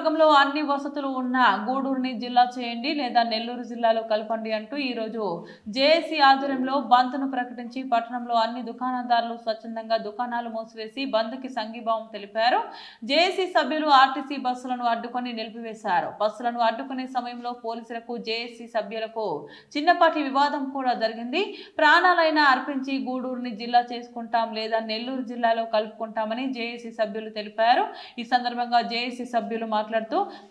నియోజకవర్గంలో అన్ని వసతులు ఉన్న గూడూరుని జిల్లా చేయండి లేదా నెల్లూరు జిల్లాలో కలపండి అంటూ ఈ రోజు జేఏసీ ఆధ్వర్యంలో బంద్ను ప్రకటించి పట్టణంలో అన్ని దుకాణదారులు స్వచ్ఛందంగా దుకాణాలు మూసివేసి బంద్కి సంఘీభావం తెలిపారు. జేఏసీ సభ్యులు ఆర్టీసీ బస్సులను అడ్డుకొని నిలిపివేశారు. బస్సులను అడ్డుకునే సమయంలో పోలీసులకు జేఏసీ సభ్యులకు చిన్నపాటి వివాదం కూడా జరిగింది. ప్రాణాలైనా అర్పించి గూడూరుని జిల్లా చేసుకుంటాం లేదా నెల్లూరు జిల్లాలో కలుపుకుంటామని జేఏసీ సభ్యులు తెలిపారు. ఈ సందర్భంగా జేఏసీ సభ్యులు మాట్లాడుతూ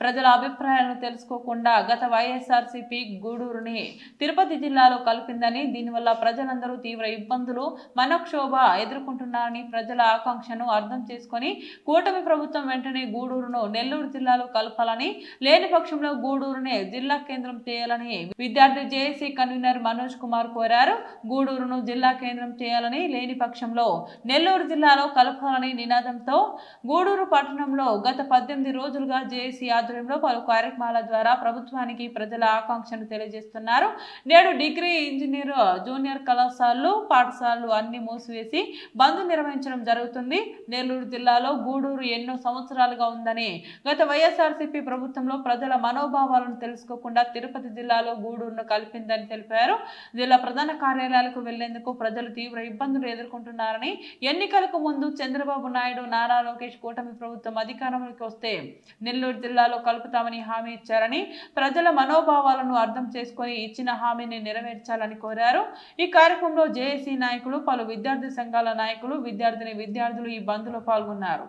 ప్రజల అభిప్రాయాలను తెలుసుకోకుండా గత వైఎస్ఆర్సీపీ గూడూరుని తిరుపతి జిల్లాలో కలిపిందని, దీనివల్ల ప్రజలందరూ తీవ్ర ఇబ్బందులు మనోక్షోభ ఎదుర్కొంటున్నారని, ప్రజల ఆకాంక్షను అర్థం చేసుకుని కూటమి ప్రభుత్వం వెంటనే గూడూరును నెల్లూరు జిల్లాలో కలపాలని, లేని పక్షంలో గూడూరునే జిల్లా కేంద్రం చేయాలని విద్యార్థి జేఏసీ కన్వీనర్ మనోజ్ కుమార్ కోరారు. గూడూరును జిల్లా కేంద్రం చేయాలని, లేని పక్షంలో నెల్లూరు జిల్లాలో కలపాలని నినాదంతో గూడూరు పట్టణంలో గత 18 రోజులుగా జేఏసీ ఆధ్వర్యంలో పలు కార్యక్రమాల ద్వారా ప్రభుత్వానికి ప్రజల ఆకాంక్షను తెలియజేస్తున్నారు. నేడు డిగ్రీ, ఇంజనీర్, జూనియర్ కళాశాలలు, పాఠశాలలు అన్ని మూసివేసి బంద్ నిర్వహించడం జరుగుతుంది. నెల్లూరు జిల్లాలో గూడూరు ఎన్నో సంవత్సరాలుగా ఉందని, గత వైఎస్ఆర్సీపీ ప్రభుత్వంలో ప్రజల మనోభావాలను తెలుసుకోకుండా తిరుపతి జిల్లాలో గూడూరును కలిపిందని తెలిపారు. జిల్లా ప్రధాన కార్యాలయాలకు వెళ్లేందుకు ప్రజలు తీవ్ర ఇబ్బందులు ఎదుర్కొంటున్నారని, ఎన్నికలకు ముందు చంద్రబాబు నాయుడు, నారా లోకేష్ కూటమి ప్రభుత్వం అధికారంలోకి వస్తే నెల్లూరు జిల్లాలో కలుపుతామని హామీ ఇచ్చారని, ప్రజల మనోభావాలను అర్థం చేసుకుని ఇచ్చిన హామీని నెరవేర్చాలని కోరారు. ఈ కార్యక్రమంలో జేఏసీ నాయకులు, పలు విద్యార్థి సంఘాల నాయకులు, విద్యార్థులు ఈ బంద్లో పాల్గొన్నారు.